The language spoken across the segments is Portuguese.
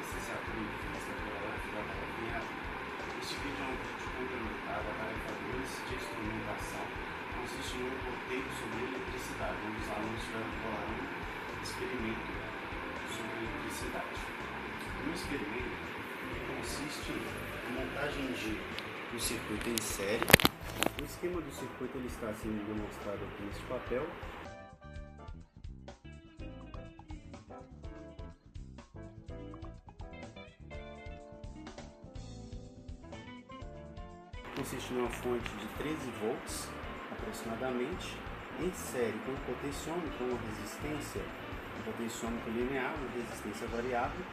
licenciatura em Física pela UFJF. Este vídeo é um vídeo complementar da tarefa 2 de instrumentação. Consiste em um roteiro sobre eletricidade, onde os alunos tiveram que bolar um experimento sobre eletricidade. No experimento, ele consiste em montagem de um circuito em série. O esquema do circuito ele está sendo demonstrado aqui neste papel. Consiste numa fonte de 13 volts aproximadamente, em série com um potenciômetro com uma resistência, um potenciômetro linear, uma resistência variável,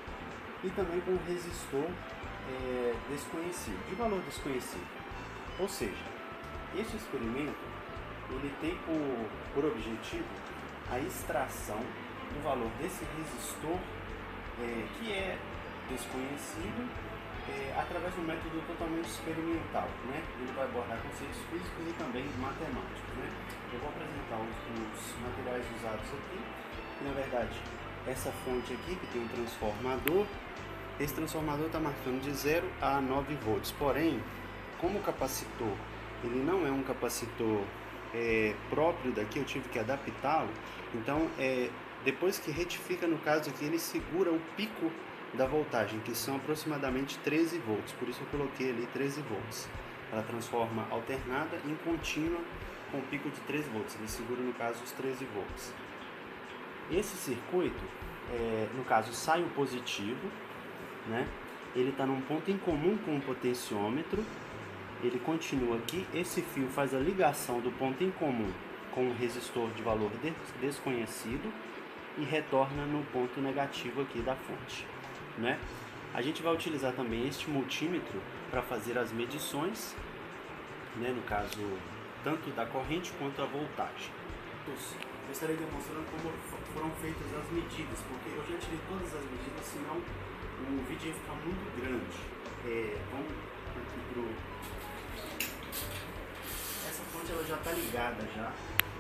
e também com um resistor desconhecido, de valor desconhecido. Ou seja, este experimento ele tem por objetivo a extração do valor desse resistor que é desconhecido através de um método totalmente experimental, né? Ele vai abordar conceitos físicos e também matemáticos, né? Eu vou apresentar os materiais usados aqui, que na verdade essa fonte aqui que tem um transformador, esse transformador está marcando de 0 a 9 volts, porém, como o capacitor ele não é um capacitor próprio daqui, eu tive que adaptá-lo, então depois que retifica, no caso aqui, ele segura o pico da voltagem, que são aproximadamente 13 volts, por isso eu coloquei ali 13 volts. Ela transforma alternada em contínua com pico de 13 volts, ele segura no caso os 13 volts. Esse circuito, no caso, sai o positivo, né? Ele está num ponto em comum com o potenciômetro, ele continua aqui, esse fio faz a ligação do ponto em comum com o resistor de valor desconhecido e retorna no ponto negativo aqui da fonte, né? A gente vai utilizar também este multímetro para fazer as medições, né? No caso, tanto da corrente quanto a voltagem. Eu estarei demonstrando como foram feitas as medidas, porque eu já tirei todas as medidas, senão o vídeo ia ficar muito grande. Vamos aqui pro... Essa fonte ela já está ligada já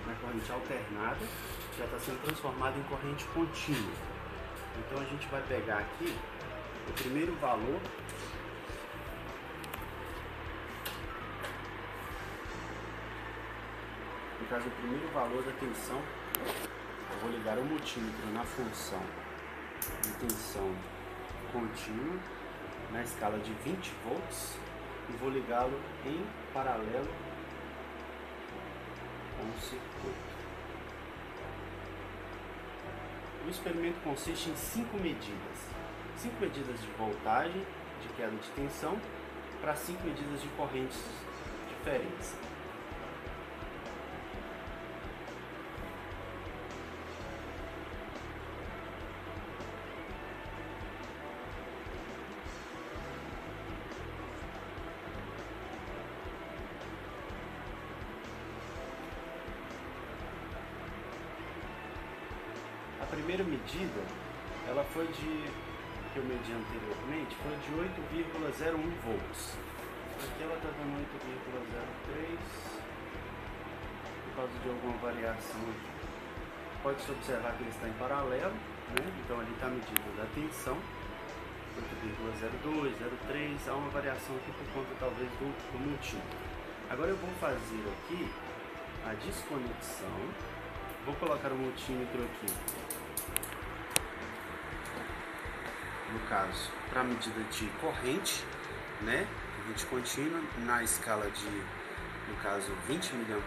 na corrente alternada, já está sendo transformada em corrente contínua. Então a gente vai pegar aqui o primeiro valor, no caso o primeiro valor da tensão. Eu vou ligar o multímetro na função de tensão contínua na escala de 20 volts e vou ligá-lo em paralelo com o circuito. O experimento consiste em 5 medidas. 5 medidas de voltagem, de queda de tensão, para 5 medidas de correntes diferentes. A primeira medida, ela foi que eu medi anteriormente, foi de 8,01 volts. Aqui ela está dando 8,03 por causa de alguma variação aqui. Pode-se observar que ele está em paralelo, né? Então ali está a medida da tensão, 8,02, 0,3, há uma variação aqui por conta talvez do multímetro. Agora eu vou fazer aqui a desconexão, vou colocar o multímetro aqui, no caso, para a medida de corrente, né? Corrente contínua, na escala de, no caso, 20 mA.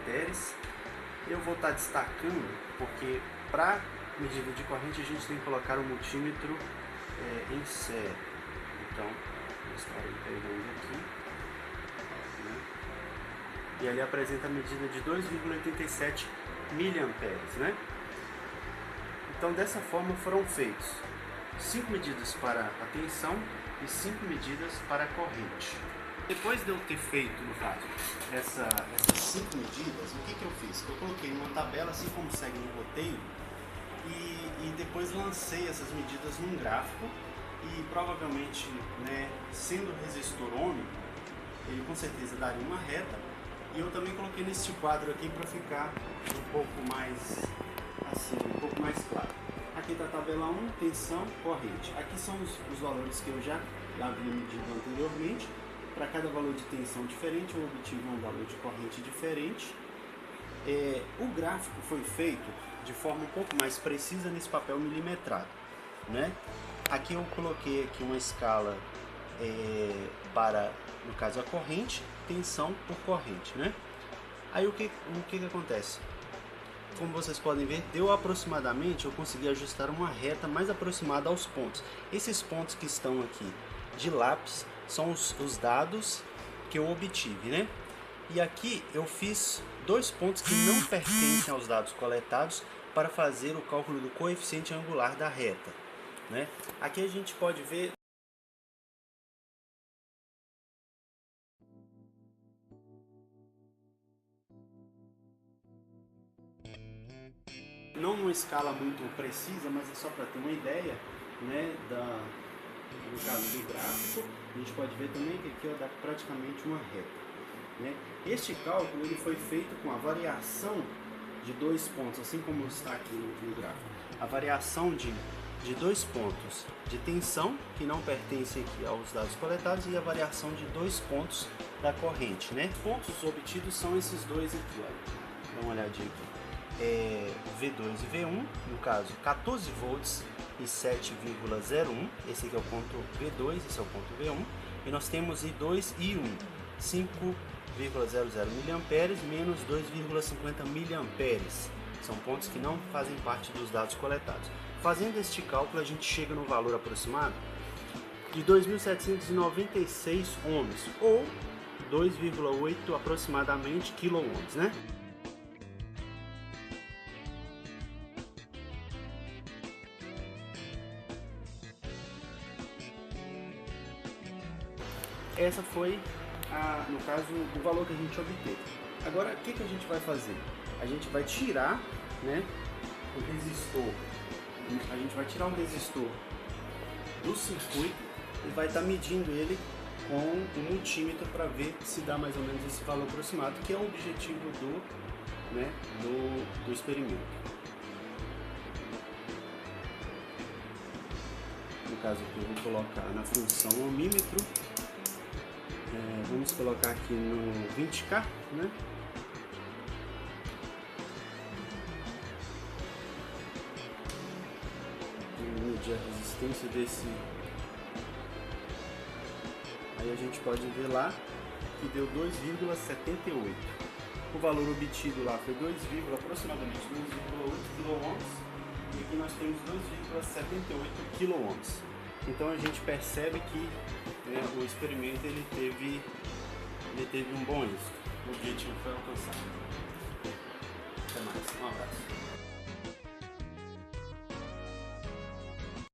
Eu vou estar destacando, porque para medida de corrente a gente tem que colocar o multímetro em série. Então, eu estarei pegando aqui, né? E ali apresenta a medida de 2,87 mA, né? Então, dessa forma foram feitos 5 medidas para a tensão e 5 medidas para a corrente. Depois de eu ter feito, no caso, essas 5 medidas, o que eu fiz? Eu coloquei numa tabela, assim como segue no roteiro, e depois lancei essas medidas num gráfico e provavelmente, né, sendo resistor ômico, ele com certeza daria uma reta, e eu também coloquei nesse quadro aqui para ficar um pouco mais assim, um pouco mais claro. Aqui está a tabela 1, tensão, corrente. Aqui são os valores que eu já havia medido anteriormente. Para cada valor de tensão diferente, eu obtive um valor de corrente diferente. O gráfico foi feito de forma um pouco mais precisa nesse papel milimetrado, né? Aqui eu coloquei aqui uma escala para, no caso, a corrente, tensão por corrente, né? Aí o que acontece? Como vocês podem ver, deu aproximadamente, eu consegui ajustar uma reta mais aproximada aos pontos. Esses pontos que estão aqui de lápis são os dados que eu obtive, né? E aqui eu fiz 2 pontos que não pertencem aos dados coletados para fazer o cálculo do coeficiente angular da reta, né? Aqui a gente pode ver não numa escala muito precisa, mas é só para ter uma ideia, né, no caso do gráfico. A gente pode ver também que aqui dá praticamente uma reta, né? Este cálculo ele foi feito com a variação de 2 pontos, assim como está aqui no gráfico. A variação de 2 pontos de tensão, que não pertencem aqui aos dados coletados, e a variação de 2 pontos da corrente, né? Os pontos obtidos são esses dois aqui, olha. Dá uma olhadinha aqui. V2 e V1, no caso 14 volts e 7,01, esse aqui é o ponto V2, esse é o ponto V1, e nós temos I2 e I1, 5,00 mA menos 2,50 mA, são pontos que não fazem parte dos dados coletados. Fazendo este cálculo, a gente chega no valor aproximado de 2.796 ohms, ou 2,8 aproximadamente kΩ, né? Essa foi, no caso, o valor que a gente obteve. Agora, o que a gente vai fazer? A gente vai tirar, né, o resistor, a gente vai tirar um resistor do circuito e vai estar medindo ele com um multímetro para ver se dá mais ou menos esse valor aproximado, que é o objetivo do experimento. No caso aqui eu vou colocar na função ohmímetro. Vamos colocar aqui no 20K, né? Vamos medir a resistência desse. Aí a gente pode ver lá que deu 2,78. O valor obtido lá foi aproximadamente 2,8 kΩ. E aqui nós temos 2,78 kΩ. Então a gente percebe que o experimento ele teve um bom êxito. O objetivo foi alcançado. Até mais. Um abraço.